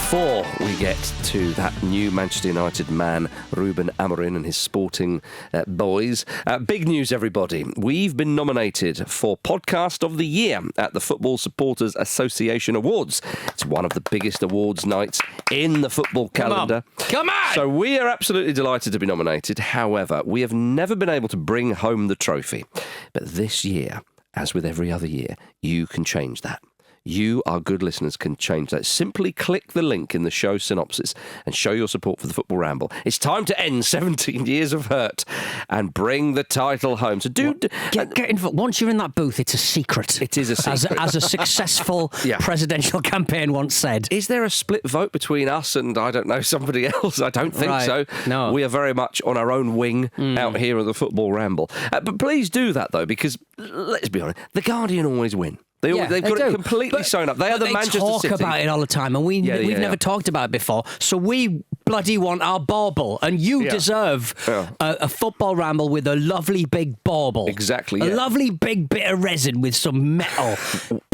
before we get to that new Manchester United man, Ruben Amorim and his sporting boys, big news, everybody. We've been nominated for Podcast of the Year at the Football Supporters Association Awards. It's one of the biggest awards nights in the football calendar. Come on! So we are absolutely delighted to be nominated. However, we have never been able to bring home the trophy. But this year, as with every other year, you can change that. You, our good listeners, can change that. Simply click the link in the show synopsis and show your support for the Football Ramble. It's time to end 17 years of hurt and bring the title home. So get involved. Once you're in that booth, it's a secret. It is a secret. As a successful presidential campaign once said. Is there a split vote between us and, I don't know, somebody else? I don't think so. No. We are very much on our own wing out here at the Football Ramble. But please do that, though, because, let's be honest, the Guardian always win. They've got it completely sewn up. They are the Manchester City. They talk about it all the time, and we've never talked about it before. So we bloody want our bauble, and you deserve a Football Ramble with a lovely big bauble. Exactly. A lovely big bit of resin with some metal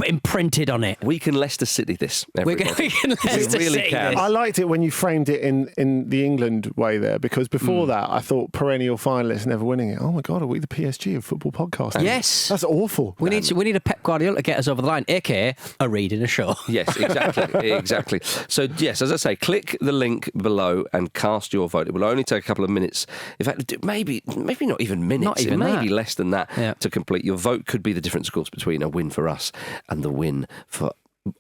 imprinted on it. We can Leicester City this. We can Leicester really can. I liked it when you framed it in the England way there, because before that I thought perennial finalists never winning it. Oh my God, are we the PSG of football podcasting? Yes, that's awful. We need a Pep Guardiola to get us over the line, aka a read in a show. Yes, exactly. So yes, as I say, click the link below and cast your vote. It will only take a couple of minutes. In fact, maybe not even minutes. Not even it may be less than that to complete. Your vote could be the difference, of course, between a win for us and the win for,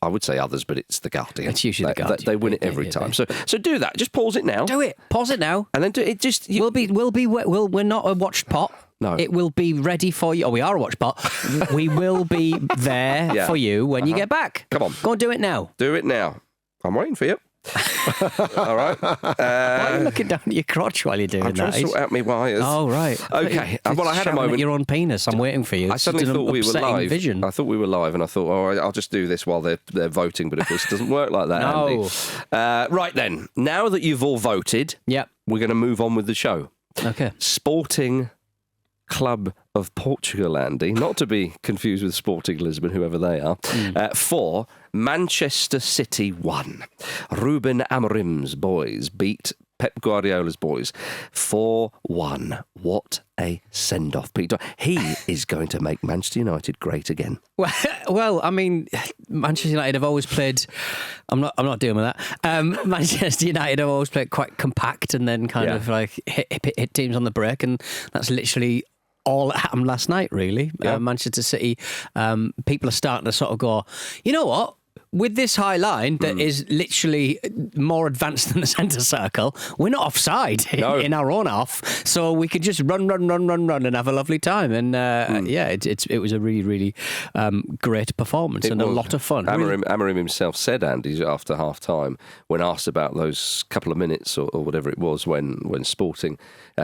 I would say, others, but it's the Guardian. It's usually the Guardian. They win it every time. So do that. Just pause it now. Do it. Pause it now. And then do it. Just we're not a watched pot. No. It will be ready for you. Oh, we are a watch pot. We will be there for you when you get back. Come on. Go and do it now. Do it now. I'm waiting for you. All right. Why are you looking down at your crotch while you're doing I'm trying that? to sort out my wires. Oh, right. Okay. Well, I had a moment. Your own penis. I'm waiting for you. I suddenly thought we were live. Vision. I thought we were live, and I thought, I'll just do this while they're voting. But of course, it doesn't work like that, No. Andy. Right then. Now that you've all voted, we're going to move on with the show. Okay. Sporting Club of Portugal, Andy, not to be confused with Sporting Lisbon, whoever they are, for Manchester City 1. Ruben Amorim's boys beat Pep Guardiola's boys 4-1. What a send-off, Pete. He is going to make Manchester United great again. Well, I mean, Manchester United have always played. I'm not dealing with that. Manchester United have always played quite compact and then kind of like hit teams on the break, and that's literally all that happened last night, really. Manchester City, people are starting to sort of go, you know what? With this high line that is literally more advanced than the centre circle, we're not offside in our own half, so we could just run and have a lovely time. And it was a really, really great performance and a lot of fun. Amorim himself said, Andy, after half time, when asked about those couple of minutes or whatever it was when Sporting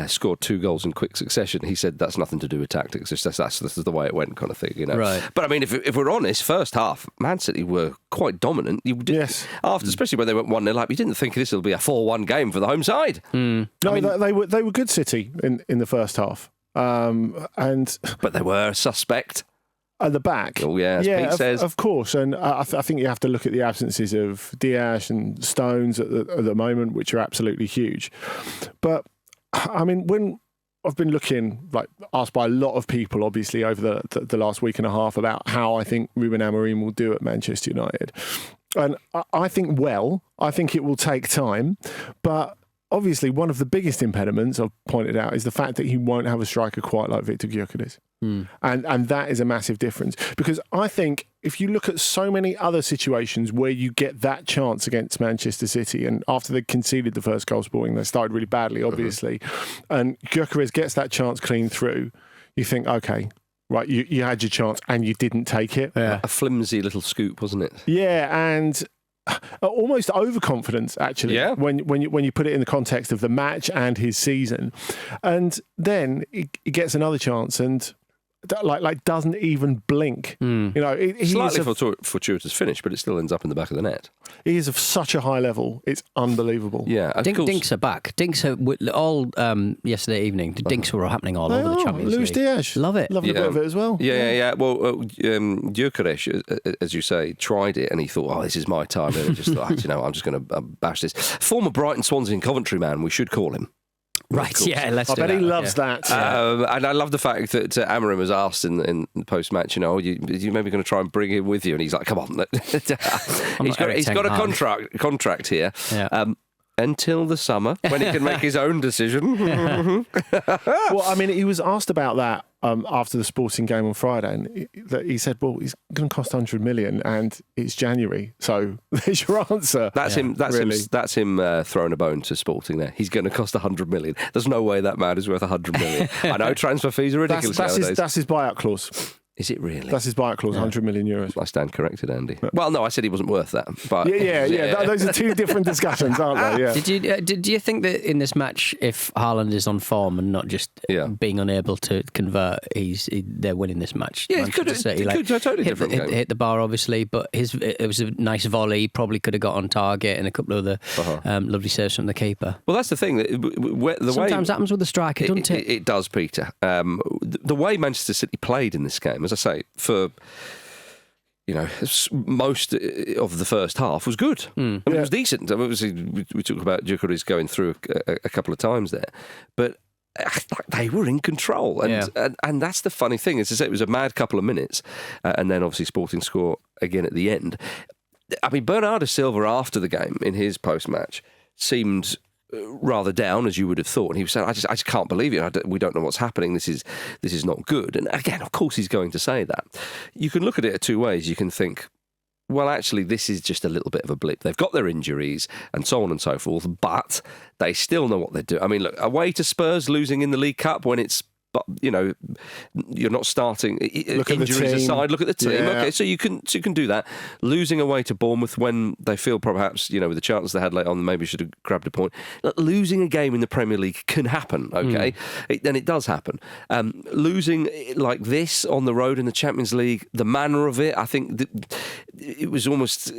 scored 2 goals in quick succession, he said that's nothing to do with tactics. This is the way it went, kind of thing, you know. Right. But I mean, if we're honest, first half, Man City were quite dominant. After, especially when they went 1-0 up, you didn't think this will be a 4-1 game for the home side. No, they were good, City, in the first half, but they were suspect at the back. Oh yeah, as Pete says, of course. And I think you have to look at the absences of Diaz and Stones at the moment, which are absolutely huge. But I mean, when I've been asked by a lot of people, obviously, over the last week and a half about how I think Ruben Amorim will do at Manchester United. And I think it will take time. But obviously, one of the biggest impediments I've pointed out is the fact that he won't have a striker quite like Victor Gyökeres. And that is a massive difference. Because I think if you look at so many other situations where you get that chance against Manchester City, and after they conceded the first goal, Sporting, they started really badly, obviously, and Gyökeres gets that chance clean through, you think, okay, right, you had your chance and you didn't take it. Yeah. A flimsy little scoop, wasn't it? Yeah, and almost overconfidence, actually, when you put it in the context of the match and his season. And then he gets another chance, and like doesn't even blink. You know, Slightly fortuitous finish, but it still ends up in the back of the net. He is of such a high level. It's unbelievable. Yeah, Dinks are back. Dinks are all yesterday evening. The dinks were happening all over the Champions Luis League. Diaz, Love it. Loving a bit of it as well. Yeah. Well, Gyökeres, as you say, tried it and he thought, "Oh, this is my time." And he just thought, you know, I'm just going to bash this. Former Brighton, Swansea, and Coventry man, we should call him. Right, yeah, let's do I bet that. he loves that. And I love the fact that Amorim was asked in post-match, you know, you maybe going to try and bring him with you, and he's like, "Come on." he's got a contract here. Yeah. Until the summer, when he can make his own decision. Well, I mean, he was asked about that after the Sporting game on Friday, and he said, "Well, he's going to cost 100 million, and it's January, so there's your answer." That's him. That's him throwing a bone to Sporting. There, he's going to cost 100 million. There's no way that man is worth 100 million. I know transfer fees are ridiculous nowadays. That's his buyout clause. Is it really? That's his buyout clause, 100 million euros. I stand corrected, Andy. Well, no, I said he wasn't worth that. But yeah. Those are two different discussions, aren't they? Yeah. Did you think that in this match, if Haaland is on form and not just being unable to convert, they're winning this match? Yeah, it could be a totally different game. Hit the bar, obviously, but it was a nice volley. Probably could have got on target, and a couple of other lovely saves from the keeper. Well, that's the thing. Sometimes happens with the striker, doesn't it? It does, Peter. The way Manchester City played in this game, as I say, for most of the first half was good. I mean, it was decent. Obviously, we talked about Gyökeres going through a couple of times there, but they were in control, and that's the funny thing. As I say, it was a mad couple of minutes, and then obviously Sporting score again at the end. I mean, Bernardo Silva after the game in his post-match seemed rather down, as you would have thought, and he was saying, "I just can't believe it. We don't know what's happening. This is not good." And again, of course, he's going to say that. You can look at it two ways. You can think, well, actually, this is just a little bit of a blip. They've got their injuries and so on and so forth, but they still know what they're doing. I mean, look, away to Spurs, losing in the League Cup when it's, you're not starting. Look injuries at the team. aside, look at the team. Yeah. Okay, so you can do that. Losing away to Bournemouth when they feel perhaps, with the chances they had late on, maybe should have grabbed a point. Losing a game in the Premier League can happen, okay? And it does happen. Losing like this on the road in the Champions League, the manner of it, I think it was almost,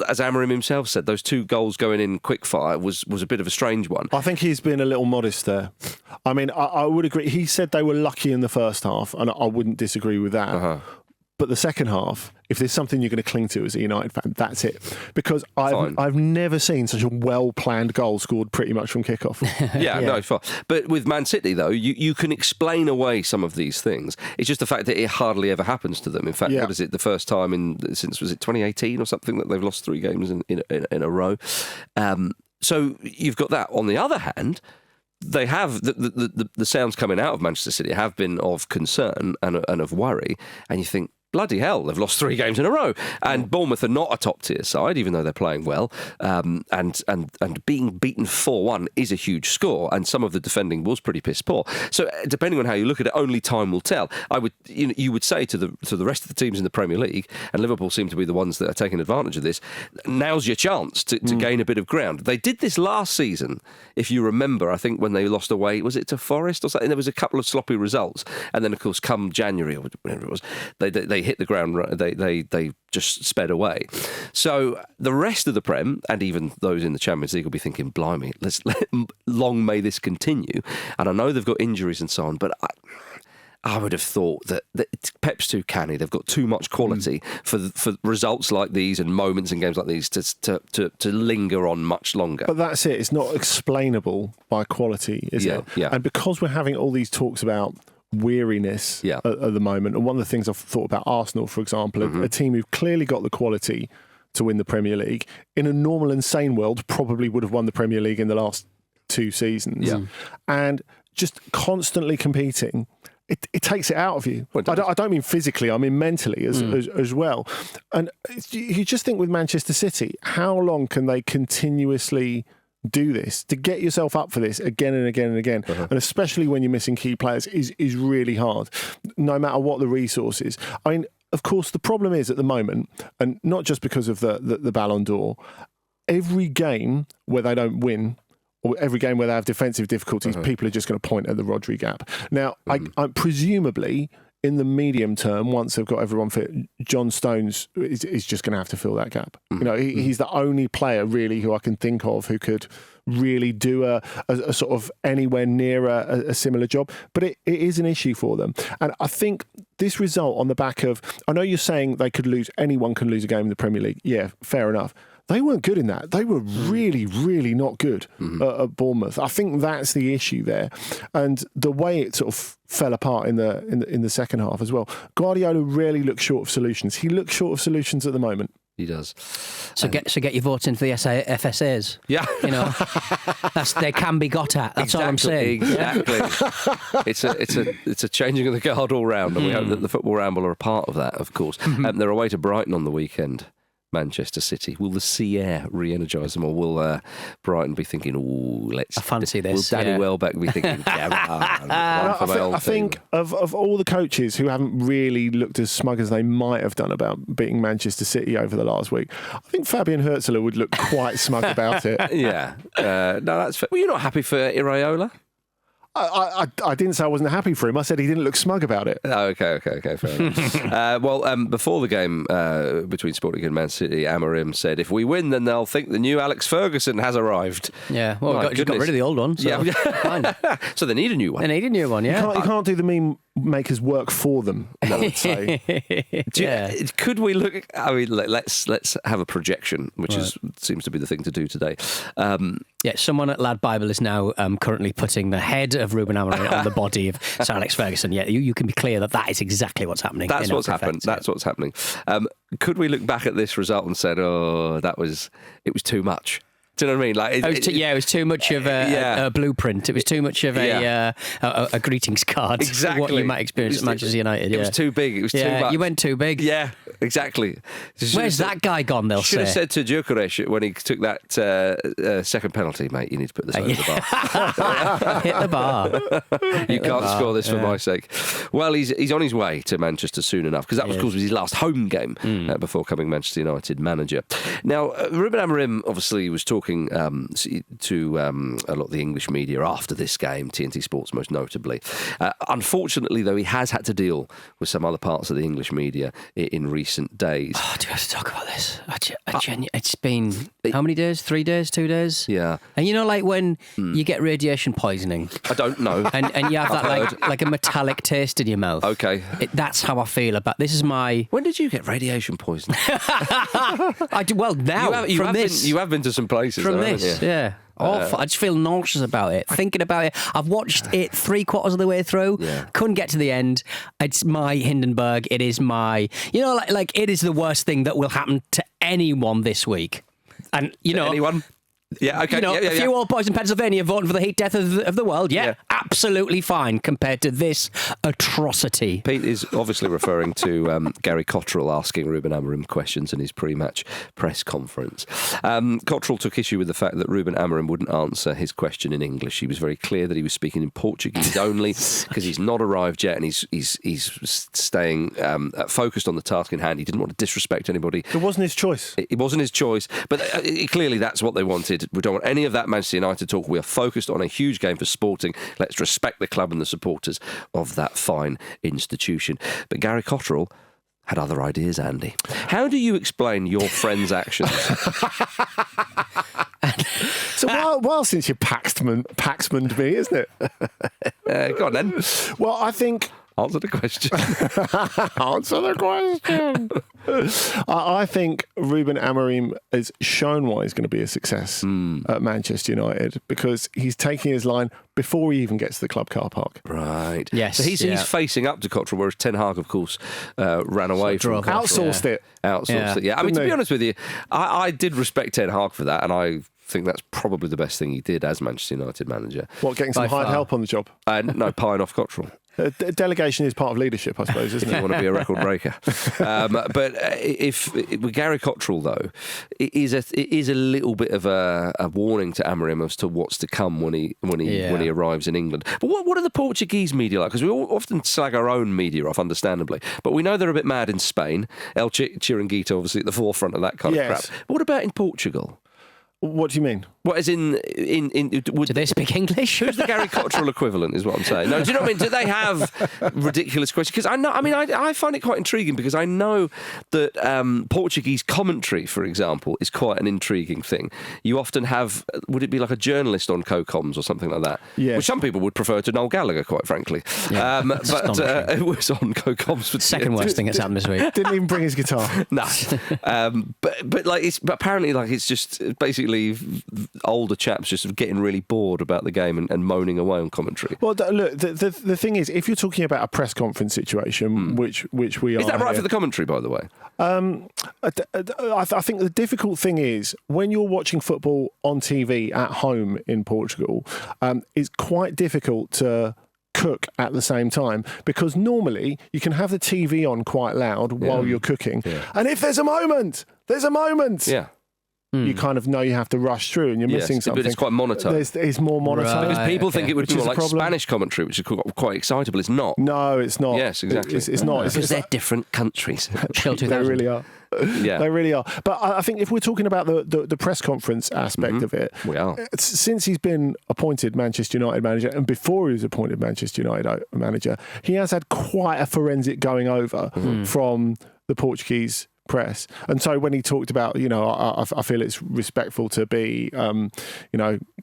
as Amorim himself said, those 2 goals going in quickfire was a bit of a strange one. I think he's been a little modest there. I mean, I would agree. He said they were lucky in the first half, and I wouldn't disagree with that. But the second half, if there's something you're going to cling to as a United fan, that's it. Because I've never seen such a well-planned goal scored pretty much from kickoff. No, fine. But with Man City, though, you can explain away some of these things. It's just the fact that it hardly ever happens to them. In fact, what is it, the first time since, was it 2018 or something, that they've lost 3 games in a row? So you've got that. On the other hand, they have the sounds coming out of Manchester City have been of concern and of worry, and you think, bloody hell, they've lost 3 games in a row. And Bournemouth are not a top-tier side, even though they're playing well. And being beaten 4-1 is a huge score, and some of the defending was pretty piss poor. So depending on how you look at it, only time will tell. You would say to the rest of the teams in the Premier League, and Liverpool seem to be the ones that are taking advantage of this, now's your chance to gain a bit of ground. They did this last season, if you remember, I think when they lost away, was it to Forest or something? There was a couple of sloppy results. And then, of course, come January or whatever it was, they hit the ground, they just sped away. So the rest of the Prem, and even those in the Champions League, will be thinking, blimey, long may this continue. And I know they've got injuries and so on, but I would have thought that Pep's too canny. They've got too much quality for results like these and moments in games like these to linger on much longer. But that's it. It's not explainable by quality, is it? Yeah. And because we're having all these talks about weariness at the moment, and one of the things I've thought about Arsenal, for example, a team who've clearly got the quality to win the Premier League, in a normal and sane world, probably would have won the Premier League in the last 2 seasons. And just constantly competing, it takes it out of you. I don't mean physically, I mean mentally as well. And you just think with Manchester City, how long can they continuously do this? To get yourself up for this again and again and again, and especially when you're missing key players, is really hard, no matter what the resources. I mean, of course, the problem is at the moment, and not just because of the Ballon d'Or, every game where they don't win, or every game where they have defensive difficulties, people are just going to point at the Rodri gap. Now, I presumably, in the medium term, once they've got everyone fit, John Stones is just going to have to fill that gap. He's the only player really who I can think of who could really do a sort of anywhere near a similar job. But it is an issue for them. And I think this result on the back of, I know you're saying anyone can lose a game in the Premier League. Yeah, fair enough. They weren't good in that. They were really, really not good at Bournemouth. I think that's the issue there, and the way it sort of fell apart in the second half as well. Guardiola rarely looks short of solutions. He looks short of solutions at the moment. He does. So get your votes in for the FSAs. Yeah, they can be got at. That's all I'm saying. Exactly. It's a changing of the guard all round, and we hope that the Football Ramble are a part of that. Of course, they're away to Brighton on the weekend. Manchester City. Will the sea air re-energise them, or will Brighton be thinking, I fancy this. Will Danny Welbeck be thinking, I think of all the coaches who haven't really looked as smug as they might have done about beating Manchester City over the last week, I think Fabian Hürzeler would look quite smug about it. Yeah. No, that's fair. Well, you're not happy for Iraola? I didn't say I wasn't happy for him. I said he didn't look smug about it. Oh, okay, fair enough. Before the game between Sporting and Man City, Amorim said, if we win, then they'll think the new Alex Ferguson has arrived. Yeah, well, got rid of the old one, so fine. So they need a new one. They need a new one, yeah. You can't do the meme makers work for them, I would say. Could we look... I mean, let's have a projection, which seems to be the thing to do today. Someone at Lad Bible is now currently putting the head of Ruben Amorim on the body of Sir Alex Ferguson. Yeah, you can be clear that is exactly what's happening. That's what's happened. That's what's happening. Could we look back at this result and said, it was too much? Do you know what I mean? Like, it was too much of a blueprint. It was too much of a greetings card. Exactly. What you might experience at Manchester United. It was too big. It was too much. You went too big. Yeah, exactly. Where's that guy gone, they'll say? Should have said to Gyökeres when he took that second penalty, mate, you need to put this over the bar. Hit the bar. You can't score this for my sake. Well, he's on his way to Manchester soon enough, because that was, of course, his last home game before becoming Manchester United manager. Now, Ruben Amorim obviously was talking to a lot of the English media after this game, TNT Sports most notably. Unfortunately, though, he has had to deal with some other parts of the English media in recent days. Oh, do we have to talk about this? It's been how many days? 3 days? 2 days? Yeah. And you know, like when you get radiation poisoning. I don't know. And you have that like a metallic taste in your mouth. Okay. That's how I feel about this. Is my... When did you get radiation poisoning? Now you have been to some places. From this, yeah. Awful. I just feel nauseous about it. Thinking about it. I've watched it 3/4 of the way through. Yeah. Couldn't get to the end. It's my Hindenburg. It is my... like it is the worst thing that will happen to anyone this week. And, anyone? Yeah, okay. A few old boys in Pennsylvania voting for the heat death of the world. Yeah, absolutely fine compared to this atrocity. Pete is obviously referring to Gary Cotterill asking Ruben Amorim questions in his pre-match press conference. Cotterill took issue with the fact that Ruben Amorim wouldn't answer his question in English. He was very clear that he was speaking in Portuguese only because he's not arrived yet and he's staying focused on the task in hand. He didn't want to disrespect anybody. It wasn't his choice. It wasn't his choice, but clearly that's what they wanted. We don't want any of that Manchester United talk. We are focused on a huge game for Sporting. Let's respect the club and the supporters of that fine institution. But Gary Cotterill had other ideas, Andy. How do you explain your friend's actions? So while since you Paxman'd me, isn't it? Go on then. Well, I think... Answer the question. Answer the question. I think Ruben Amorim has shown why he's going to be a success at Manchester United, because he's taking his line before he even gets to the club car park. Right. Yes. So he's facing up to Cotterill, whereas Ten Hag, of course, ran away from Cotterill. Outsourced it. Outsourced it, yeah. I mean, to be honest with you, I did respect Ten Hag for that, and I think that's probably the best thing he did as Manchester United manager. What, getting some hired help on the job? No, pieing off Cotterill. Delegation is part of leadership, I suppose, isn't it? If you want to be a record breaker. But if with Gary Cotterill, though, it is a little bit of a warning to Amorim as to what's to come when he arrives in England. But what are the Portuguese media like? Because we all often slag our own media off, understandably. But we know they're a bit mad in Spain. El Chiringuito, obviously, at the forefront of that kind of crap. But what about in Portugal? What do you mean? What is Do they speak English? Who's the Gary Cotterill equivalent, is what I'm saying. No, do you know what I mean? Do they have ridiculous questions? Because I find it quite intriguing, because I know that Portuguese commentary, for example, is quite an intriguing thing. You often have, would it be like a journalist on co-coms or something like that? Yes. Which some people would prefer to Noel Gallagher, quite frankly. Yeah, but it was on co-coms. For Second worst thing that's happened this week. Didn't even bring his guitar. No. But apparently it's just basically older chaps just getting really bored about the game and moaning away on commentary. Well, look, the thing is, if you're talking about a press conference situation, which we are, is that right here, for the commentary, by the way? I think the difficult thing is when you're watching football on TV at home in Portugal, it's quite difficult to cook at the same time, because normally you can have the TV on quite loud while you're cooking, and if there's a moment. Yeah. You kind of know you have to rush through, and you're missing something. But it's quite monotone. It's more monotone. Because people think it would be Which more is a like problem. Spanish commentary, which is quite excitable. It's not. No, it's not. Yes, exactly. It's not. Because they're different countries. Chill They 2000. really are. Yeah. They really are. But I think if we're talking about the press conference aspect of it, We are. Since he's been appointed Manchester United manager, and before he was appointed Manchester United manager, he has had quite a forensic going over from the Portuguese press. And so when he talked about, I feel it's respectful to be,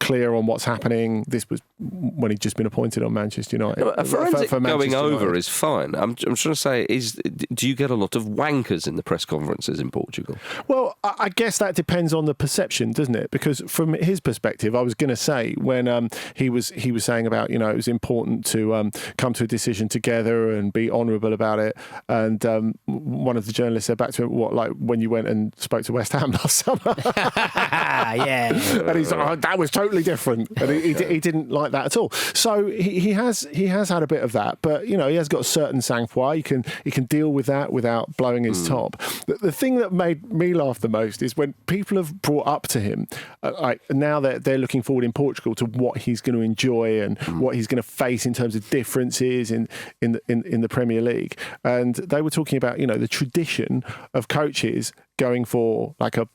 clear on what's happening. This was when he'd just been appointed on Manchester United. A forensic for going Manchester over United. is fine. I'm trying to say, do you get a lot of wankers in the press conferences in Portugal? Well, I guess that depends on the perception, doesn't it? Because from his perspective, I was going to say when he was saying about, it was important to come to a decision together and be honourable about it. And one of the journalists said back to him, "What, like when you went and spoke to West Ham last summer?" Yeah. And he's like, "Oh, that was totally different," and he didn't like that at all. So he has had a bit of that, but he has got a certain sang-froid. He can deal with that without blowing his top. The thing that made me laugh the most is when people have brought up to him, like now that they're looking forward in Portugal to what he's going to enjoy and what he's going to face in terms of differences in the Premier League, and they were talking about the tradition of coaches going for like a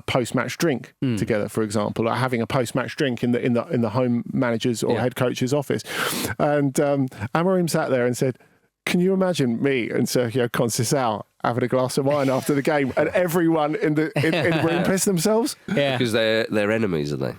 post-match drink together, for example, like having a post-match drink in the home manager's or head coach's office. And Amorim sat there and said, "Can you imagine me and Sergio Conceição having a glass of wine after the game, and everyone in the room piss themselves?" Yeah. Because they're enemies, are they?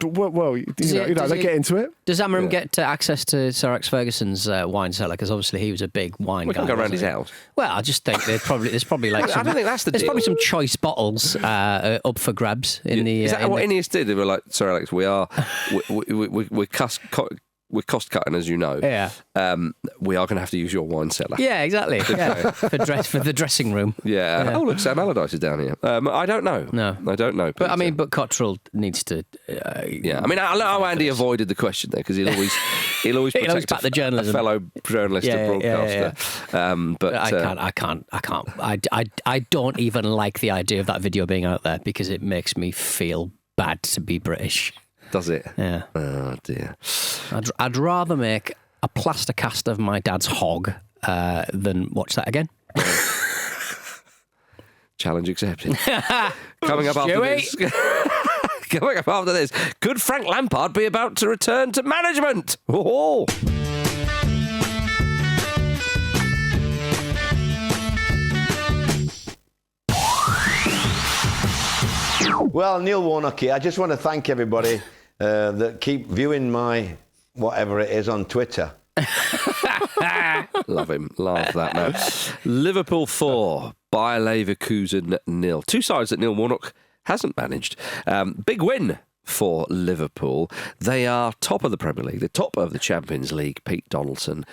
Well, they get into it. Does Amorim get access to Sir Alex Ferguson's wine cellar? Because obviously he was a big wine guy. We can't go around his house. Well, I just think there's probably like I don't think that's the there's deal. probably some choice bottles up for grabs in the. Is that what Ineos did? They were like, "Sir Alex, we're cost cutting, as you know. Yeah. We are going to have to use your wine cellar." Yeah, exactly. Yeah. for the dressing room. Yeah. Oh, look, Sam Allardyce is down here. I don't know. No. I don't know. But but Cotterill needs to. Yeah, I mean, I know how Andy avoided the question there, because he'll always protect back the journalism. a fellow journalist or broadcaster. But I can't. I don't even like the idea of that video being out there, because it makes me feel bad to be British. Does it? Yeah. Oh dear. I'd rather make a plaster cast of my dad's hog than watch that again. Challenge accepted. Coming up after this. Coming up after this. Could Frank Lampard be about to return to management? Oh. Well, Neil Warnock here. I just want to thank everybody that keep viewing my whatever it is on Twitter. Love him. Love that man. Liverpool 4, Bayer Leverkusen 0. Two sides that Neil Warnock hasn't managed. Big win for Liverpool. They are top of the Premier League, the top of the Champions League. Pete Donaldson.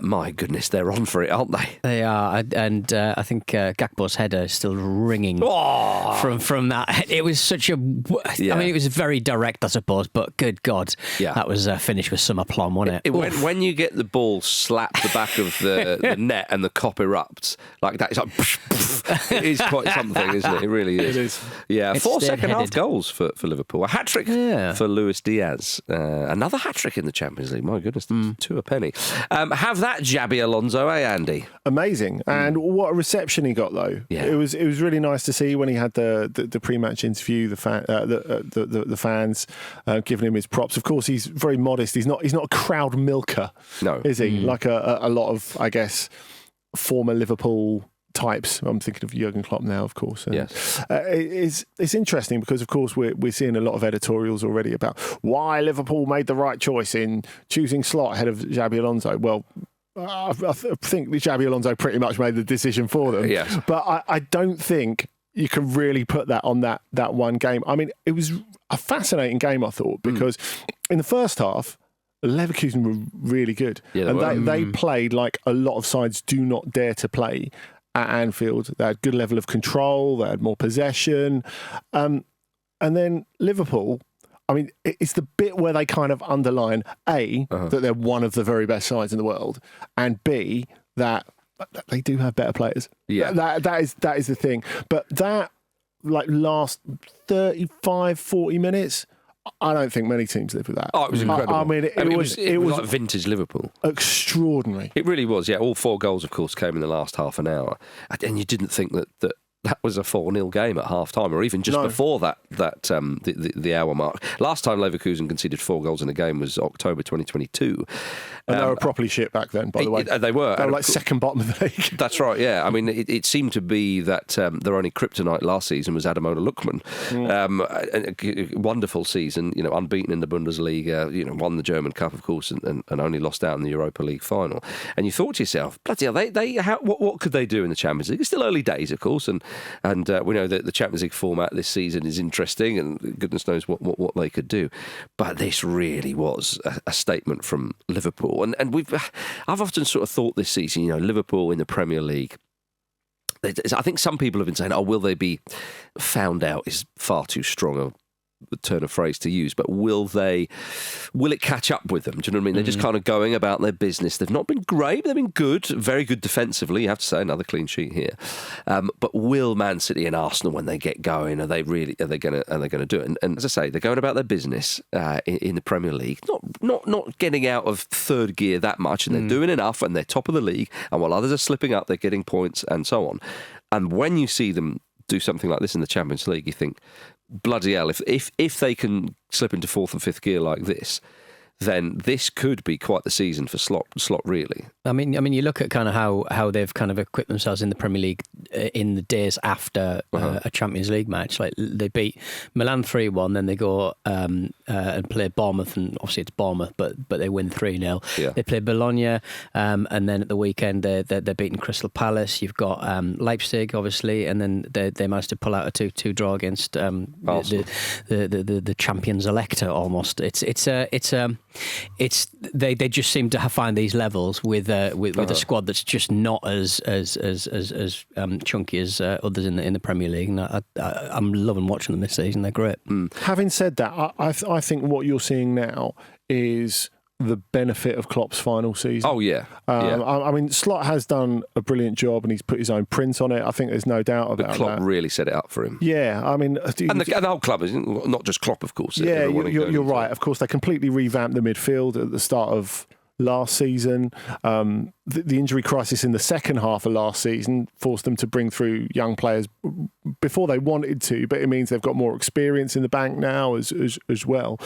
My goodness, they're on for it, aren't they? They are, and I think Gakpo's header is still ringing from that. It was such a. I mean, it was very direct, I suppose, but good God, that was finished with some aplomb, wasn't it? When you get the ball slap the back of the net and the cop erupts like that, it's like it is quite something, isn't it? It really is. It is. Yeah, It's 4 second half dead-headed. goals for Liverpool. A hat hat-trick for Luis Diaz. Another hat-trick in the Champions League. My goodness, 2 a penny. Have that Xabi Alonso, Andy? Amazing. And what a reception he got, though. Yeah. It was really nice to see when he had the pre-match interview, the fans giving him his props. Of course, he's very modest. He's not a crowd milker, is he? Like a lot of, I guess, former Liverpool types. I'm thinking of Jurgen Klopp now, of course. And, yes. It's interesting because, of course, we're seeing a lot of editorials already about why Liverpool made the right choice in choosing Slot ahead of Xabi Alonso. Well, I think Xabi Alonso pretty much made the decision for them. Yes. But I don't think you can really put that on that one game. I mean, it was a fascinating game, I thought, because in the first half, Leverkusen were really good. Yeah, they played like a lot of sides do not dare to play at Anfield. They had good level of control. They had more possession. And then Liverpool, I mean, it's the bit where they kind of underline, A, that they're one of the very best sides in the world, and B, that they do have better players. Yeah. That is the thing. But that last 35, 40 minutes, I don't think many teams live with that. Oh, it was incredible. I mean, it was like vintage Liverpool. Extraordinary. It really was, yeah. All 4 goals, of course, came in the last half an hour. And you didn't think that was a 4-0 game at half-time, or even just before the hour mark. Last time Leverkusen conceded 4 goals in a game was October 2022. And they were properly shit back then, by the way. They were. They were like second bottom of the league. That's right, yeah. I mean, it seemed to be that their only kryptonite last season was Ademola Lookman. A wonderful season, unbeaten in the Bundesliga, won the German Cup, of course, and only lost out in the Europa League final. And you thought to yourself, bloody hell, what could they do in the Champions League? It's still early days, of course, and we know that the Champions League format this season is interesting, and goodness knows what they could do. But this really was a statement from Liverpool. And I've often sort of thought this season, Liverpool in the Premier League, I think some people have been saying, will they be found out is far too strong a turn of phrase to use, but will it catch up with them? Do you know what I mean? They're just kind of going about their business. They've not been great, but they've been good, very good defensively. You have to say, another clean sheet here. But will Man City and Arsenal, when they get going, are they going to do it? And as I say, they're going about their business in the Premier League, not getting out of third gear that much, and they're doing enough, and they're top of the league. And while others are slipping up, they're getting points and so on. And when you see them do something like this in the Champions League, you think, bloody hell, if they can slip into 4th and 5th gear like this, then this could be quite the season for Slot really. I mean, you look at kind of how they've kind of equipped themselves in the Premier League in the days after a Champions League match. Like they beat Milan 3-1, then they go and play Bournemouth, and obviously it's Bournemouth, but they win 3-0. Yeah. They play Bologna, and then at the weekend they're beating Crystal Palace. You've got Leipzig, obviously, and then they managed to pull out a 2-2 draw against the champions elector almost. They just seem to find these levels with a squad that's just not as chunky as others in the Premier League, and I'm loving watching them this season. They're great. Having said that, I think what you're seeing now is the benefit of Klopp's final season. Oh, yeah. I mean, Slot has done a brilliant job, and he's put his own print on it. I think there's no doubt about that. Klopp really set it up for him. Yeah, I mean... And the whole club, not just Klopp, of course. Yeah, you're right. Of course, they completely revamped the midfield at the start of last season. The injury crisis in the second half of last season forced them to bring through young players before they wanted to, but it means they've got more experience in the bank now as well.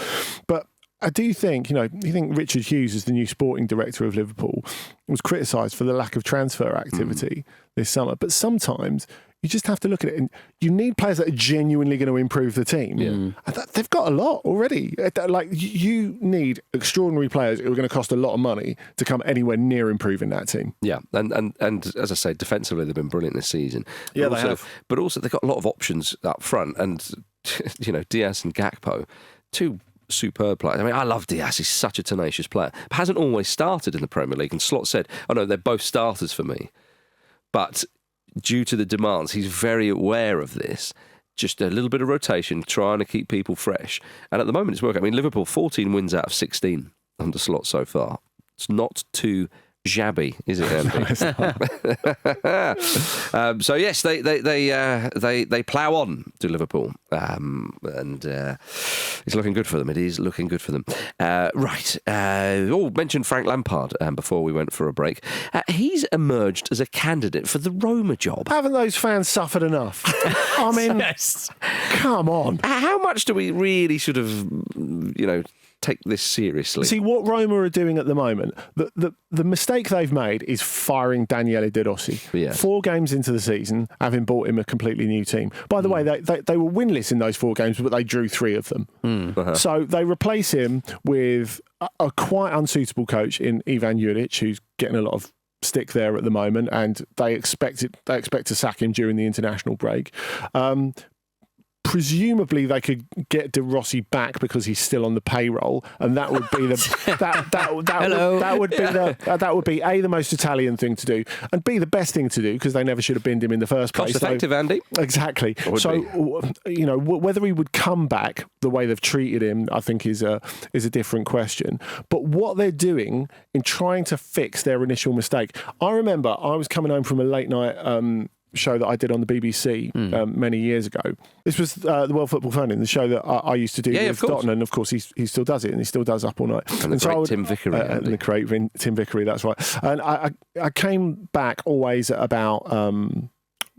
But I do think, you think Richard Hughes, as the new sporting director of Liverpool, was criticised for the lack of transfer activity this summer. But sometimes you just have to look at it, and you need players that are genuinely going to improve the team. Yeah. And they've got a lot already. Like, you need extraordinary players who are going to cost a lot of money to come anywhere near improving that team. Yeah, and as I say, defensively they've been brilliant this season. Yeah, they have. But also they've got a lot of options up front, and Diaz and Gakpo, two superb players. I mean, I love Diaz. He's such a tenacious player. But hasn't always started in the Premier League. And Slot said, "Oh no, they're both starters for me." But due to the demands, he's very aware of this. Just a little bit of rotation, trying to keep people fresh. And at the moment, it's working. I mean, Liverpool 14 wins out of 16 under Slot so far. It's not too Shabby, is it, Andy? So yes, they plough on to Liverpool, and it's looking good for them. It is looking good for them. Right. Mentioned Frank Lampard before we went for a break. He's emerged as a candidate for the Roma job. Haven't those fans suffered enough? I mean, Yes. come on. How much do we really sort of, take this seriously? See, what Roma are doing at the moment, the mistake they've made is firing Daniele De Rossi. Yeah. 4 games into the season, having bought him a completely new team. By the way, they were winless in those 4 games, but they drew 3 of them. So they replace him with a quite unsuitable coach in Ivan Juric, who's getting a lot of stick there at the moment, and they expect to sack him during the international break. Presumably, they could get De Rossi back because he's still on the payroll, and that would be that would be A, the most Italian thing to do, and B, the best thing to do, because they never should have binned him in the first place. Cost effective, Andy. Exactly. So, whether he would come back the way they've treated him, I think is a different question. But what they're doing in trying to fix their initial mistake, I remember I was coming home from a late night show that I did on the BBC many years ago. This was the World Football Phone-In, the show that I used to do with Dotton, and of course he still does it, and he still does Up All Night. And the great Tim Vickery. And the great Tim Vickery, that's right. And I came back always at about 4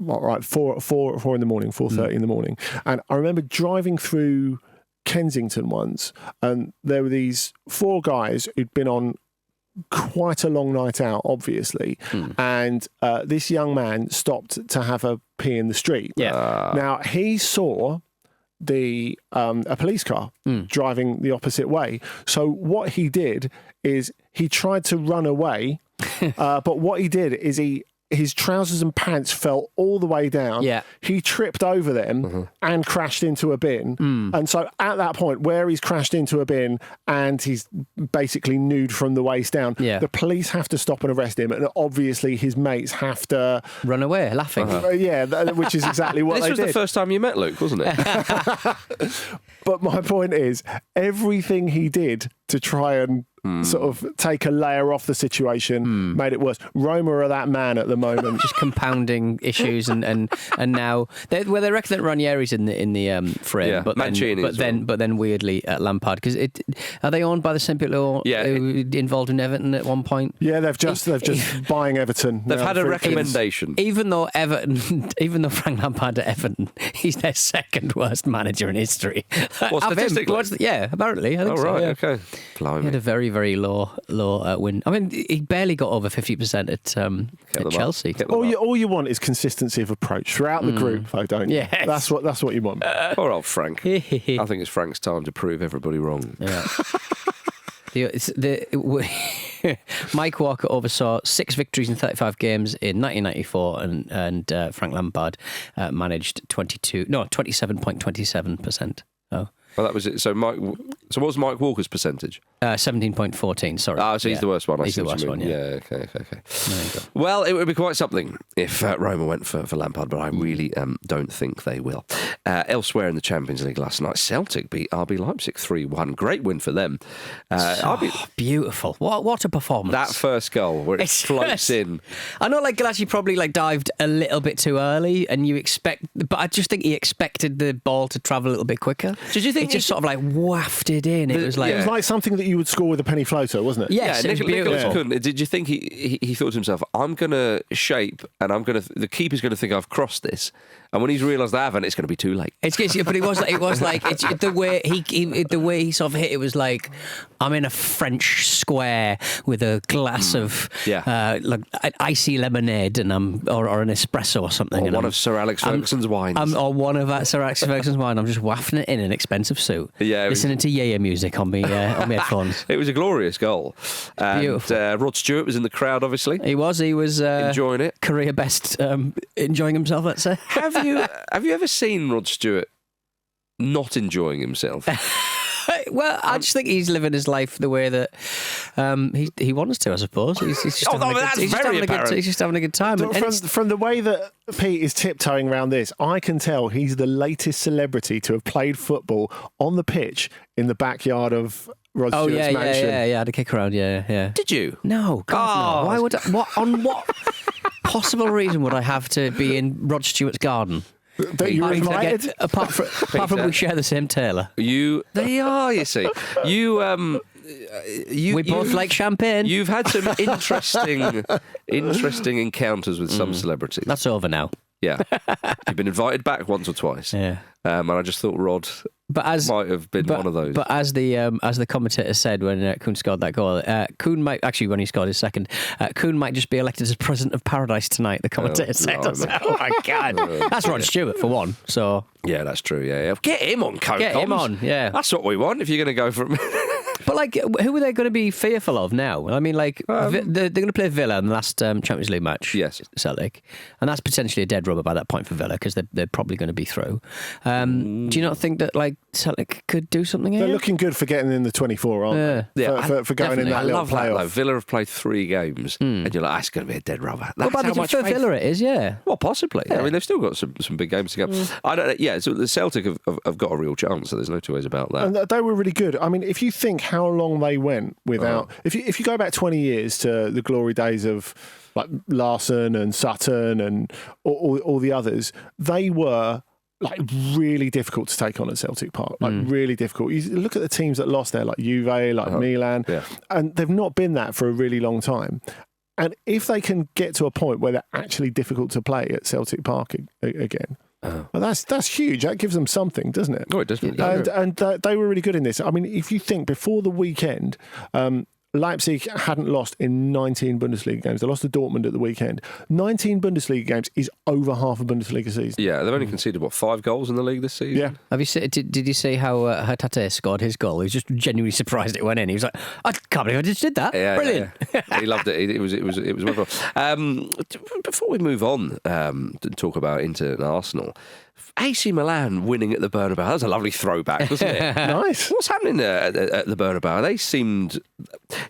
in the morning, 4:30 in the morning, and I remember driving through Kensington once, and there were these 4 guys who'd been on quite a long night out, obviously, and this young man stopped to have a pee in the street. Now he saw a police car driving the opposite way. So what he did is he tried to run away, but what he did is his trousers and pants fell all the way down. Yeah. He tripped over them and crashed into a bin. And so at that point where he's crashed into a bin and he's basically nude from the waist down, the police have to stop and arrest him. And obviously his mates have to... Run away, laughing. Which is exactly what they did. This was the first time you met Luke, wasn't it? But my point is, everything he did to try and sort of take a layer off the situation made it worse. Roma are that man at the moment. Just compounding issues, and now they reckon that Ranieri's in the frame, but then weirdly Lampard, because are they owned by the same people who involved in Everton at one point? Yeah, they've just buying Everton. They've had a recommendation. Even though Frank Lampard at Everton, he's their second worst manager in history. Well, statistically, apparently. I think so. Okay. Blimey. He had a very, very low win. I mean, he barely got over 50% at Chelsea. All you want is consistency of approach throughout the group, though, don't you? Yes. That's what you want. Poor old Frank. I think it's Frank's time to prove everybody wrong. Yeah. Mike Walker oversaw 6 victories in 35 games in 1994, and Frank Lampard managed 27.27%. Oh. Well, that was it. So what was Mike Walker's percentage? 17.14. Sorry. So he's the worst one. He's the worst one. Yeah. Okay. There you go. Well, it would be quite something if Roma went for Lampard, but I really don't think they will. Elsewhere in the Champions League last night, Celtic beat RB Leipzig 3-1. Great win for them. Beautiful. What a performance! That first goal where it floats in. I know, Galassi probably dived a little bit too early, and but I just think he expected the ball to travel a little bit quicker. Did you think it just sort of wafted in? It was it was like something that you would score with a penny floater, wasn't it? Yes, it was beautiful. Did you think he thought to himself, I'm going to shape, and the keeper's going to think I've crossed this, and when he's realised I haven't, it's going to be too late. But the way he sort of hit it was like I'm in a French square with a glass of icy lemonade and or an espresso or something, or one of Sir Alex Ferguson's wines, or one of Sir Alex Ferguson's wine. I'm just wafting it in an expensive suit, listening to Yaya music on my headphones. It was a glorious goal. Beautiful. Rod Stewart was in the crowd, obviously. He was enjoying it. Career best, enjoying himself, let's say. Have you ever seen Rod Stewart not enjoying himself? Well, I just think he's living his life the way that he wants to, I suppose. He's just having a good time. From the way that Pete is tiptoeing around this, I can tell he's the latest celebrity to have played football on the pitch in the backyard of Rod Oh Stewart's mansion. yeah. I had a kick around. Yeah. Did you? No, God, no. Why would I, what possible reason would I have to be in Rod Stewart's garden? That you were invited? Apart from we share the same tailor. They are, you see. We both like champagne. You've had some interesting encounters with some celebrities. That's over now. Yeah. You've been invited back once or twice. Yeah. And I just thought Rod might have been one of those. But as the commentator said when Kuhn scored that goal, Kuhn might, actually when he scored his second, Kuhn might just be elected as president of paradise tonight, the commentator said. Oh my God. That's Rod Stewart for one. So yeah, that's true. Yeah. Get him on, Coke. Get him on, yeah. That's what we want if you're going to go for him. But like, who are they going to be fearful of now? I mean, like, they're going to play Villa in the last Champions League match. Yes, Celtic, and that's potentially a dead rubber by that point for Villa because they're probably going to be through. Do you not think that like Celtic could do something here? They're looking good for getting in the 24, aren't they? Yeah, for going in that I little love that, playoff. though. Villa have played 3 games, and you're like, it's going to be a dead rubber. Well, That's how much for faith. Villa it is, yeah. Well, possibly. I mean, they've still got some big games to go. I don't know. Yeah, so the Celtic have got a real chance. So there's no two ways about that. And they were really good. I mean, if you think how long they went without, if you go back 20 years to the glory days of like Larsson and Sutton and all the others, they were like really difficult to take on at Celtic Park. Like really difficult. You look at the teams that lost there, like Juve, like Milan, and they've not been that for a really long time. And if they can get to a point where they're actually difficult to play at Celtic Park again, well, that's huge. That gives them something, doesn't it? Oh, it does. And they were really good in this. I mean, if you think before the weekend, Leipzig hadn't lost in 19 Bundesliga games. They lost to Dortmund at the weekend. 19 Bundesliga games is over half a Bundesliga season. Yeah, they've only conceded, 5 goals in the league this season? Yeah. Have you seen, did you see how Hatate scored his goal? He was just genuinely surprised it went in. He was like, I can't believe I just did that. Yeah, brilliant. Yeah. He loved it. It was wonderful. Before we move on to talk about Inter and Arsenal, AC Milan winning at the Bernabeu. That was a lovely throwback, wasn't it? Nice. What's happening at the Bernabeu? They seemed...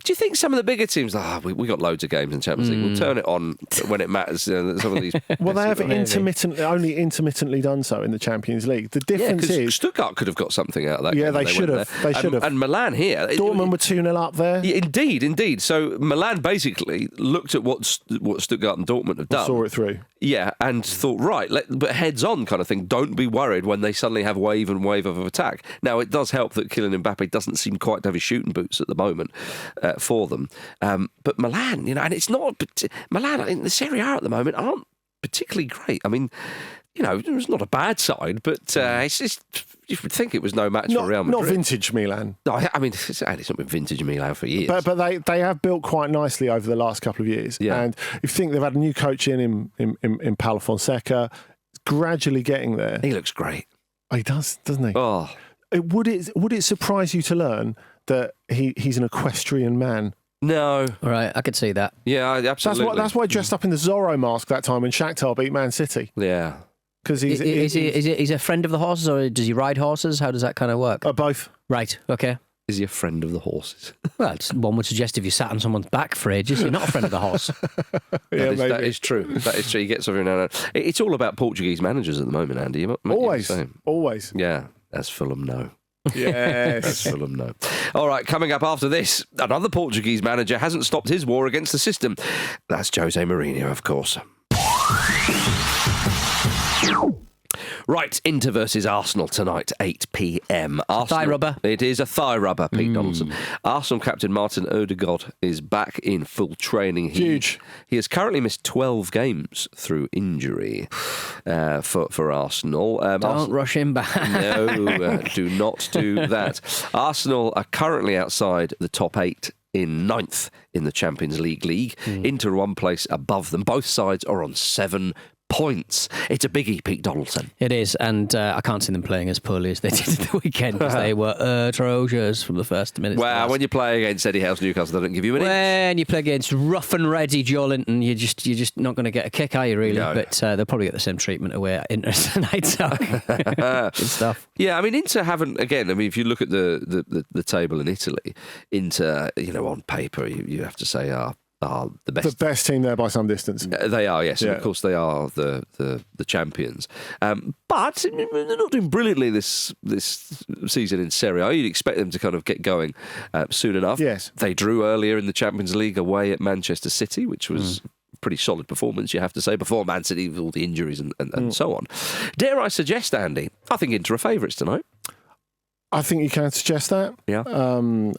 Do you think some of the bigger teams, we got loads of games in Champions League, we'll turn it on when it matters. Some of these... Well, they have only intermittently done so in the Champions League. The difference is... Stuttgart could have got something out of that. Yeah, game they should have. They should have. And Milan here... Dortmund were 2-0 up there. Yeah, indeed. So Milan basically looked at what Stuttgart and Dortmund have done. Saw it through. Yeah, and thought, right, but heads on kind of thing. Don't be worried when they suddenly have wave of attack. Now, it does help that Kylian Mbappe doesn't seem quite to have his shooting boots at the moment for them. But Milan, and it's not... Milan in the Serie A at the moment aren't particularly great. I mean, it was not a bad side, but it's just... You would think it was no match for Real Madrid. Not vintage Milan. No, I mean, it's not been vintage Milan for years. But they have built quite nicely over the last couple of years. Yeah. And if you think they've had a new coach in Paulo Fonseca, gradually getting there. He looks great. Oh, he does, doesn't he? Oh. Would it surprise you to learn that he's an equestrian man? No. Right, I could see that. Yeah, absolutely. That's why he dressed up in the Zorro mask that time when Shakhtar beat Man City. Yeah. Because he's a friend of the horses, or does he ride horses? How does that kind of work? Both. Right, okay. Is he a friend of the horses? Well, one would suggest if you sat on someone's back for ages, you're not a friend of the horse. That is true. That is true. He gets over now. It's all about Portuguese managers at the moment, Andy. Always. Yeah, as Fulham know. Yes. As Fulham know. All right, coming up after this, another Portuguese manager hasn't stopped his war against the system. That's José Mourinho, of course. Right, Inter versus Arsenal tonight, 8 p.m. Thigh rubber. It is a thigh rubber, Pete Donaldson. Arsenal captain Martin Odegaard is back in full training. Huge. He has currently missed 12 games through injury for Arsenal. Don't rush him back. No, do not do that. Arsenal are currently outside the top 8 in 9th in the Champions League. Inter one place above them. Both sides are on 7 points. It's a biggie, Pete Donaldson. It is, and I can't see them playing as poorly as they did at the weekend because they were atrocious from the first minute. Well, when you play against Eddie Howe's Newcastle, they don't give you an inch. When you play against rough and ready Joe Linton, you're just not going to get a kick, are you? Really? No. But they'll probably get the same treatment away at Inter tonight. So good stuff. Yeah, I mean, Inter haven't. Again, I mean, if you look at the table in Italy, Inter, on paper, you have to say are are the best. The best team there by some distance. They are, yes. And of course, they are the champions. But they're not doing brilliantly this season in Serie A. You'd expect them to kind of get going soon enough. Yes. They drew earlier in the Champions League away at Manchester City, which was pretty solid performance, you have to say, before Man City with all the injuries and so on. Dare I suggest, Andy, I think Inter are favourites tonight. I think you can suggest that. Yeah.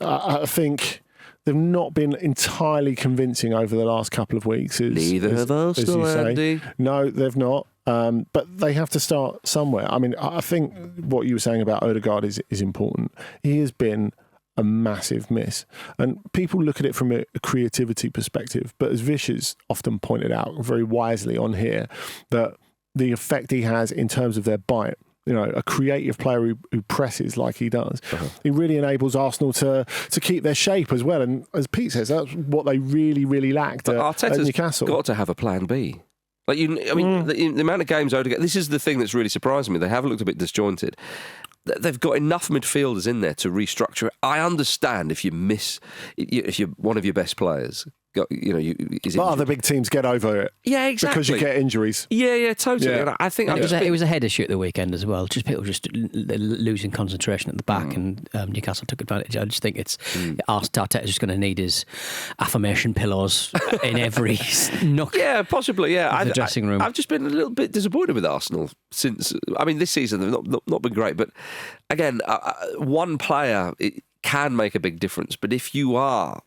I think they've not been entirely convincing over the last couple of weeks. Neither have Arsenal, Andy. No, they've not. But they have to start somewhere. I mean, I think what you were saying about Odegaard is important. He has been a massive miss. And people look at it from a creativity perspective. But as Vish has often pointed out very wisely on here, that the effect he has in terms of their bite, a creative player who presses like he does, he really enables Arsenal to keep their shape as well. And as Pete says, that's what they really, really lacked at Newcastle. Got to have a plan B. Like the amount of games Odegaard. This is the thing that's really surprising me. They have looked a bit disjointed. They've got enough midfielders in there to restructure it. I understand if you're one of your best players. But other big teams get over it. Yeah, exactly. Because you get injuries. Yeah, totally. Yeah. I think it was a head issue at the weekend as well. Just people losing concentration at the back, and Newcastle took advantage. I just think it's Arteta is just going to need his affirmation pillows in every nook. Yeah, possibly. Yeah, of the dressing room. I've just been a little bit disappointed with Arsenal since. I mean, this season they've not been great, but again, one player can make a big difference. But if you are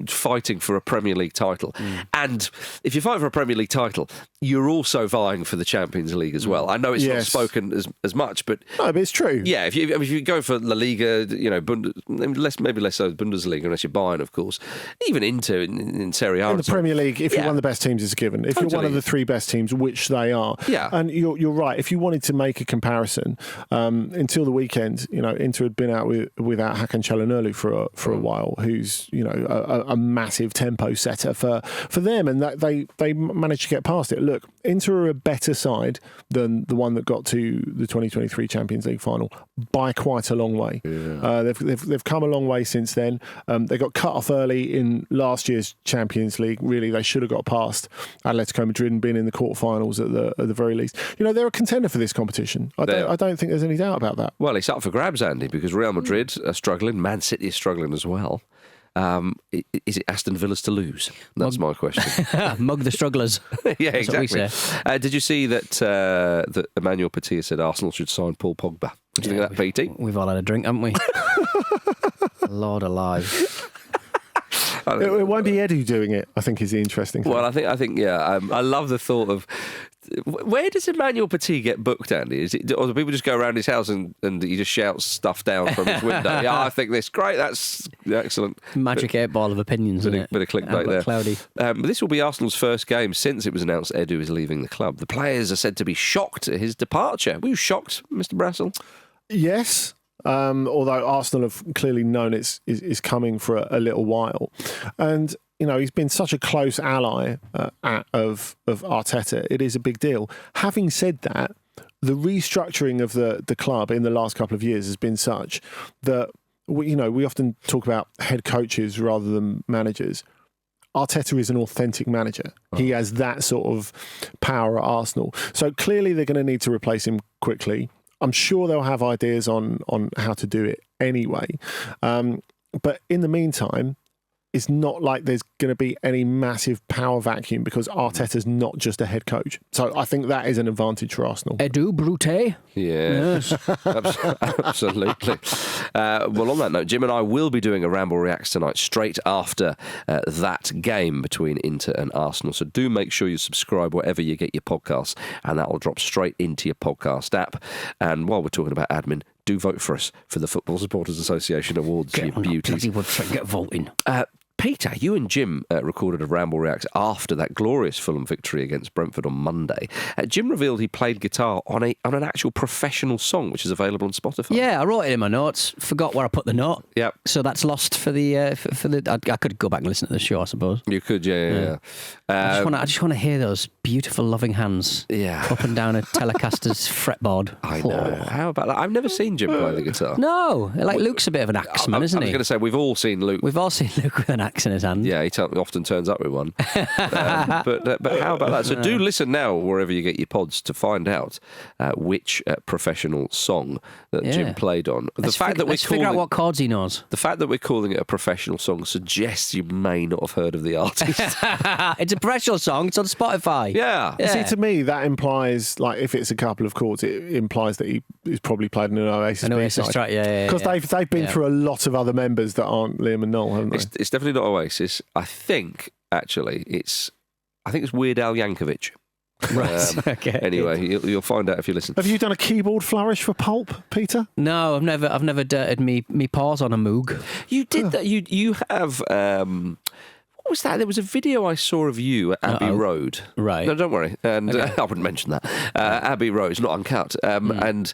fighting for a Premier League title, and if you fight for a Premier League title, you're also vying for the Champions League as well. I know it's not spoken as much, but it's true. Yeah, if you go for La Liga, maybe less so Bundesliga, unless you're Bayern, of course. Even Inter in Serie A, in the Premier League, if you're one of the best teams, it's a given. If you're one of the three best teams, which they are, and you're right. If you wanted to make a comparison, until the weekend, Inter had been out without Hakan Çalhanoğlu for a while, who's a massive tempo setter for them, and that they managed to get past it. Look, Inter are a better side than the one that got to the 2023 Champions League final by quite a long way. Yeah. They've come a long way since then. They got cut off early in last year's Champions League. Really, they should have got past Atletico Madrid and been in the quarterfinals at the very least. They're a contender for this competition. I don't think there's any doubt about that. Well, it's up for grabs, Andy, because Real Madrid are struggling. Man City is struggling as well. Is it Aston Villa's to lose? That's my question. Mug the strugglers. Yeah, That's exactly. what we say. Did you see that Emmanuel Petit said Arsenal should sign Paul Pogba? What do you think of that, Petey? We've all had a drink, haven't we? Lord alive. It won't be Edu doing it, I think, is the interesting thing. Well, I think I love the thought of, where does Emmanuel Petit get booked, Andy? Or do people just go around his house and he just shouts stuff down from his window? Yeah, I think this great. That's excellent. Magic 8-ball of opinions, isn't it? Bit of clickbait there. Cloudy. But this will be Arsenal's first game since it was announced Edu is leaving the club. The players are said to be shocked at his departure. Were you shocked, Mr. Brassel? Yes. Although Arsenal have clearly known it's coming for a little while. And he's been such a close ally of Arteta. It is a big deal. Having said that, the restructuring of the club in the last couple of years has been such that we often talk about head coaches rather than managers. Arteta is an authentic manager. He has that sort of power at Arsenal. So clearly they're going to need to replace him quickly. I'm sure they'll have ideas on how to do it anyway. But in the meantime, it's not like there's going to be any massive power vacuum because Arteta's not just a head coach. So I think that is an advantage for Arsenal. Edu Brute. Yes. Absolutely. Well, on that note, Jim and I will be doing a Ramble Reacts tonight straight after that game between Inter and Arsenal. So do make sure you subscribe wherever you get your podcasts, and that will drop straight into your podcast app. And while we're talking about admin, do vote for us for the Football Supporters Association Awards, you beauties. Get voting. Peter, you and Jim recorded a Ramble Reacts after that glorious Fulham victory against Brentford on Monday. Jim revealed he played guitar on an actual professional song, which is available on Spotify. Yeah, I wrote it in my notes. Forgot where I put the note. Yep. So that's lost for the for the. I could go back and listen to the show, I suppose. You could, yeah. I just want to hear those beautiful, loving hands. Yeah. Up and down a Telecaster's fretboard. I know. How about that? I've never seen Jim play the guitar. No, Luke's a bit of an axeman, isn't he? I was going to say we've all seen Luke. We've all seen Luke with an axe. axe in his hand. Yeah, he often turns up with one. But how about that? So do listen now wherever you get your pods to find out which professional song that Jim played on. Let's figure out what chords he knows. The fact that we're calling it a professional song suggests you may not have heard of the artist. It's a professional song. It's on Spotify. Yeah. See, to me, that implies, like, if it's a couple of chords, it implies that he's probably played in an Oasis B-side. Track. Because they've been through a lot of other members that aren't Liam and Noel, haven't they? It's definitely not Oasis. I think it's Weird Al Yankovic. Right. Okay. Anyway, you'll find out if you listen. Have you done a keyboard flourish for Pulp, Peter? No, I've never dirted me paws on a Moog. You did that. You have. What was that? There was a video I saw of you at Abbey Road. Right. No, don't worry. And I wouldn't mention that. Abbey Road, it's not uncut. And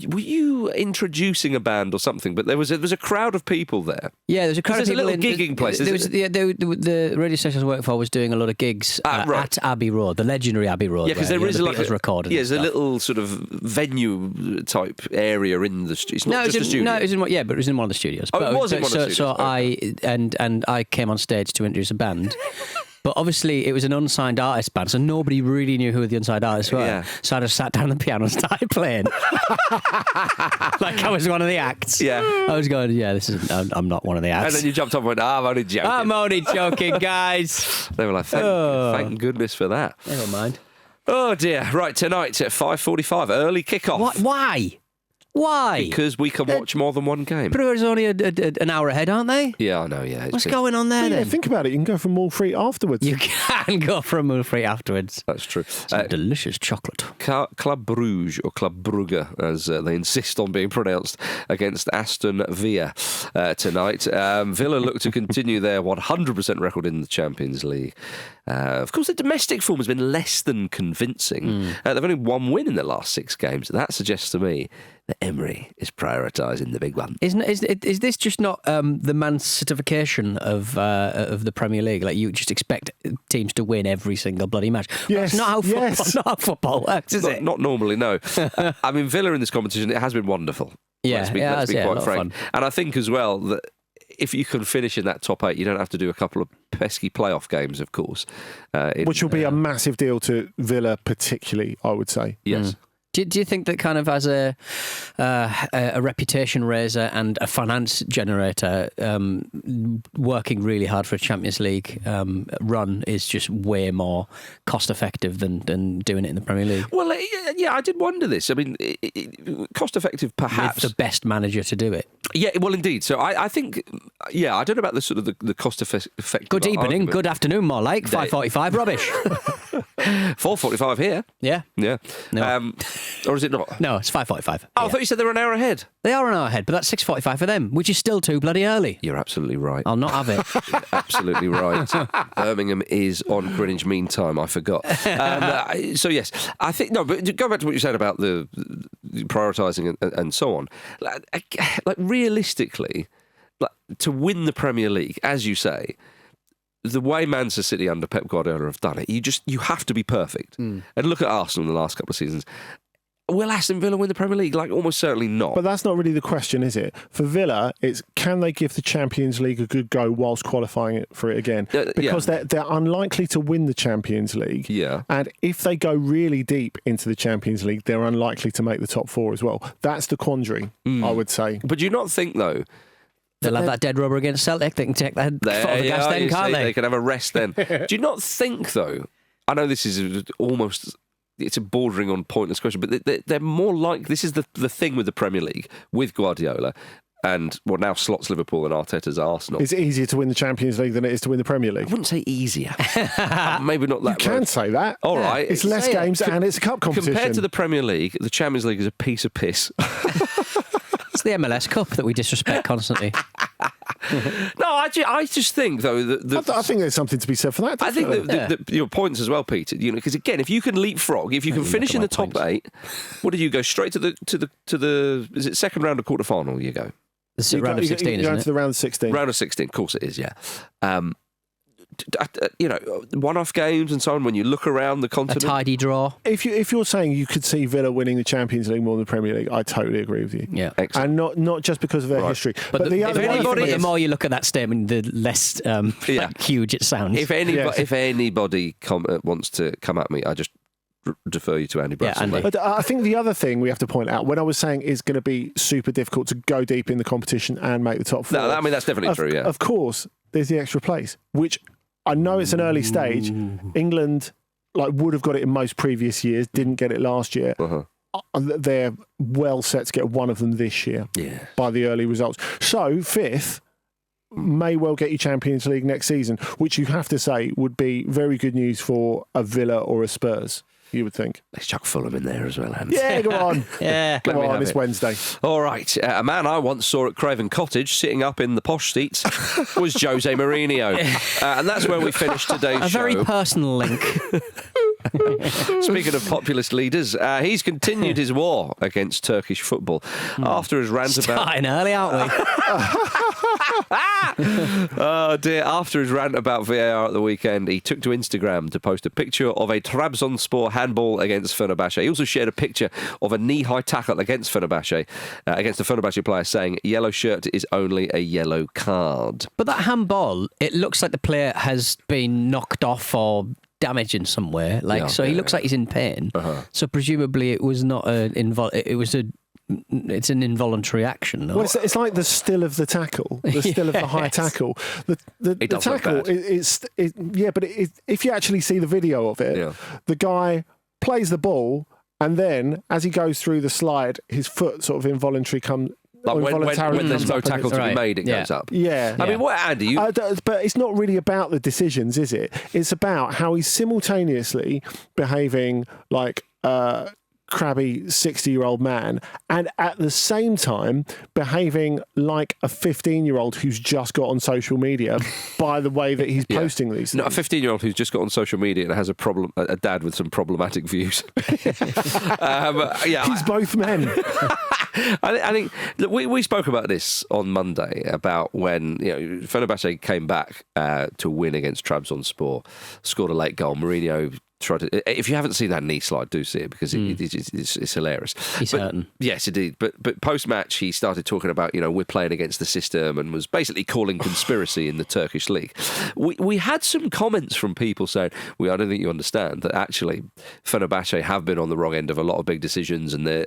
were you introducing a band or something? But there was a crowd of people there. Yeah, there's a crowd of people. There's a little gigging place. The radio station I worked for was doing a lot of gigs at Abbey Road, the legendary Abbey Road. Yeah, because there is Beatles recorded. Yeah, there's a little sort of venue type area in the studio. It's not just a studio. No, it was in one of the studios. Oh, it was in one of the studios. So I came on stage to introduce a band. But obviously, it was an unsigned artist band, so nobody really knew who the unsigned artists were. Yeah. So I just sat down on the piano and started playing. Like I was one of the acts. Yeah. I was going, I'm not one of the acts. And then you jumped up and went, I'm only joking. I'm only joking, guys. They were like, thank goodness for that. Never mind. Oh, dear. Right, tonight at 5:45, early kickoff. What? Why? Because we can watch more than one game. Brugge's only an hour ahead, aren't they? Yeah, I know, yeah. What's going on there, then? Think about it. You can go for Mall Free afterwards. You can go for a Mall Free afterwards. That's true. Some delicious chocolate. Club Brugge, or Club Brugge, as they insist on being pronounced, against Aston Villa tonight. Villa look to continue their 100% record in the Champions League. Of course, the domestic form has been less than convincing. They've only one win in their last 6 games. That suggests to me that Emery is prioritising the big one. Is this just not the man-certification of the Premier League? Like, you just expect teams to win every single bloody match. Yes, That's not how football works, is it? Not normally, no. I mean, Villa in this competition, it has been wonderful. Let's be quite frank. And I think as well that if you can finish in that top 8, you don't have to do a couple of pesky playoff games, of course. Which will be a massive deal to Villa particularly, I would say. Yes. Do you think that kind of as a reputation raiser and a finance generator, working really hard for a Champions League run is just way more cost effective than doing it in the Premier League? Well, yeah, I did wonder this. I mean, cost effective perhaps. With the best manager to do it. Yeah, well, indeed. So I think, I don't know about the sort of the cost effective. Good evening, argument. Good afternoon, more like 5:45. Rubbish. 4:45 here. Yeah. No. Or is it not? No, it's 5:45. Oh, I thought you said they were an hour ahead. They are an hour ahead, but that's 6:45 for them, which is still too bloody early. You're absolutely right. I'll not have it. You're absolutely right. Birmingham is on Greenwich Mean Time. I forgot. So yes, I think but go back to what you said about the prioritising and so on. Like realistically, to win the Premier League, as you say. The way Manchester City under Pep Guardiola have done it, you have to be perfect. And look at Arsenal in the last couple of seasons. Will Aston Villa win the Premier League? Like, almost certainly not. But that's not really the question, is it? For Villa, it's can they give the Champions League a good go whilst qualifying for it again? Because they're unlikely to win the Champions League. Yeah. And if they go really deep into the Champions League, they're unlikely to make the top 4 as well. That's the quandary, I would say. But do you not think, though, they'll have that dead rubber against Celtic. They can take that foot off the gas then, can't they? They can have a rest then. Do you not think, though, I know this is almost, it's a bordering on pointless question, but they're more like, this is the thing with the Premier League, with Guardiola, and what now slots Liverpool and Arteta's Arsenal. It's easier to win the Champions League than it is to win the Premier League. I wouldn't say easier. Maybe not that. You can say that. All right. It's less games and it's a cup competition. Compared to the Premier League, the Champions League is a piece of piss. It's the MLS Cup that we disrespect constantly. No, I just think, though, that I think there's something to be said for that. Definitely. I think your points as well, Peter. Because again, if you can leapfrog, if you can finish in the top 8, what do you go straight to the? Is it second round or quarter final? You go. The round of 16, isn't it? To the round of 16. Round of 16, of course it is. Yeah. one-off games and so on, when you look around the A continent. tidy draw. If you're saying you could see Villa winning the Champions League more than the Premier League, I totally agree with you. Yeah. Excellent. And not just because of their history, but the other the more you look at that statement, the less huge it sounds. If anybody wants to come at me, I just defer you to Andy Brassel. Andy. But I think the other thing we have to point out, when I was saying it's going to be super difficult to go deep in the competition and make the top four. No, I mean, that's definitely true, yeah. Of course, there's the extra place, which I know it's an early stage. England would have got it in most previous years, didn't get it last year. They're well set to get one of them this year by the early results. So, fifth may well get you Champions League next season, which you have to say would be very good news for a Villa or a Spurs. You would think. Let's chuck Fulham in there as well, Andy. Yeah, go on. Go on, it's Wednesday. All right. A man I once saw at Craven Cottage sitting up in the posh seats was José Mourinho. And that's where we finished today's show. A very personal link. Speaking of populist leaders, he's continued his war against Turkish football after his rant about... Starting early, aren't we? Oh dear. After his rant about VAR at the weekend, he took to Instagram to post a picture of a Trabzonspor handball against Fenerbahce. He also shared a picture of a knee-high tackle against Fenerbahce, against a Fenerbahce player, saying, "Yellow shirt is only a yellow card." But that handball, it looks like the player has been knocked off or damaged in some way. He looks like he's in pain. So presumably it was not it's an involuntary action. No? Well, it's like the still of the tackle, the still of the high tackle. The tackle, but if you actually see the video of it, the guy plays the ball, and then as he goes through the slide, his foot sort of involuntarily comes. Like when there's no tackle to be made, it goes up. Yeah. I mean, what, Andy? But it's not really about the decisions, is it? It's about how he's simultaneously behaving like crabby 60-year-old man and at the same time behaving like a 15-year-old who's just got on social media by the way that he's posting these things. No, a 15-year-old who's just got on social media and has a dad with some problematic views. He's both men. I think look, we spoke about this on Monday about when Fenerbahce came back to win against Trabzonspor, scored a late goal. Mourinho tried to. If you haven't seen that knee slide, do see it because it's hilarious. He's hurting. Yes, indeed. But post match, he started talking about we're playing against the system and was basically calling conspiracy in the Turkish league. We had some comments from people saying, I don't think you understand that actually Fenerbahce have been on the wrong end of a lot of big decisions, and there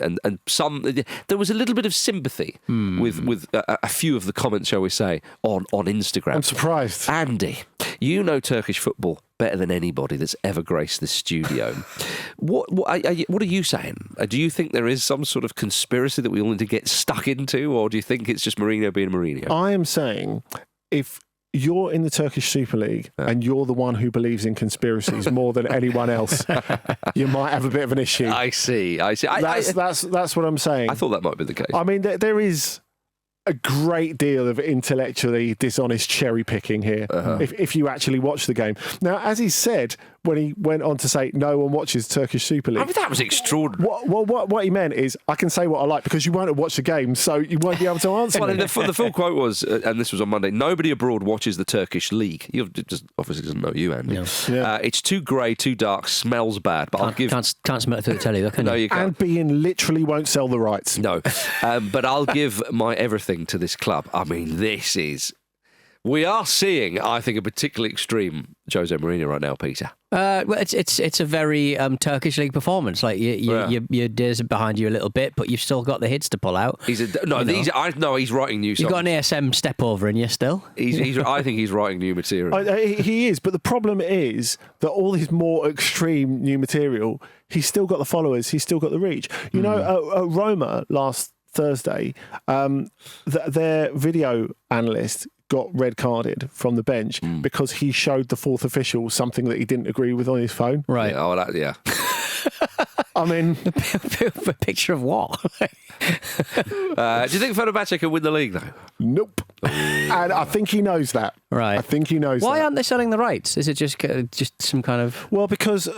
was a little bit of sympathy with a few of the comments, shall we say, on Instagram. I'm surprised. Andy, you know Turkish football better than anybody that's ever graced this studio. What are you saying? Do you think there is some sort of conspiracy that we all need to get stuck into, or do you think it's just Mourinho being Mourinho? I am saying if you're in the Turkish Super League and you're the one who believes in conspiracies more than anyone else, you might have a bit of an issue. I see. That's what I'm saying. I thought that might be the case. I mean, there is a great deal of intellectually dishonest cherry picking here if you actually watch the game. Now, as he said when he went on to say no one watches Turkish Super League. I mean, that was extraordinary. What he meant is I can say what I like because you won't have watched the game, so you won't be able to answer me. The full quote was, and this was on Monday, nobody abroad watches the Turkish league. You just obviously doesn't know you, Andy. Yeah. It's too grey, too dark, smells bad. But can't smell it through the telly, though, can you? No, you can't. And being literally won't sell the rights. No, but I'll give my everything to this club. I mean, we are seeing, I think, a particularly extreme José Mourinho right now, Peter. Well, it's a very Turkish league performance. Like your days are behind you a little bit, but you've still got the hits to pull out. He's writing new songs. You've got an ASM step over in you still. I think he's writing new material. He is, but the problem is that all this more extreme new material, he's still got the followers, he's still got the reach. Roma last Thursday, their video analyst got red carded from the bench because he showed the fourth official something that he didn't agree with on his phone. Right. Yeah. I mean, a picture of what? Do you think Fenerbahce can win the league though? Nope. And I think he knows that. Right. I think he knows. Why that. aren't they selling the rights? Is it just some kind of? Well, because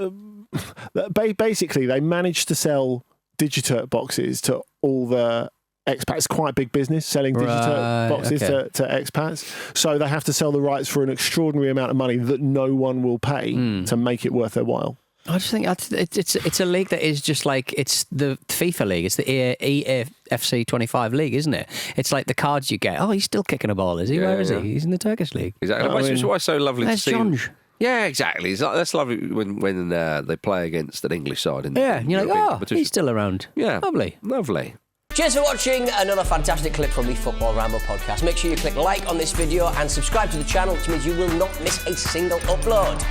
basically they managed to sell Digiturt boxes to all the expats. It's quite a big business selling digital boxes to expats. So they have to sell the rights for an extraordinary amount of money that no one will pay to make it worth their while. I just think it's a league that is just like, it's the FIFA league. It's the EAFC 25 league, isn't it? It's like the cards you get. Oh, he's still kicking a ball, is he? Where is he? He's in the Turkish league. Exactly. That's why it's so lovely to see. John. Yeah, exactly. That's lovely when they play against an English side. And you're like, he's still around. Yeah. Lovely. Cheers for watching another fantastic clip from the Football Ramble podcast. Make sure you click like on this video and subscribe to the channel, which means you will not miss a single upload.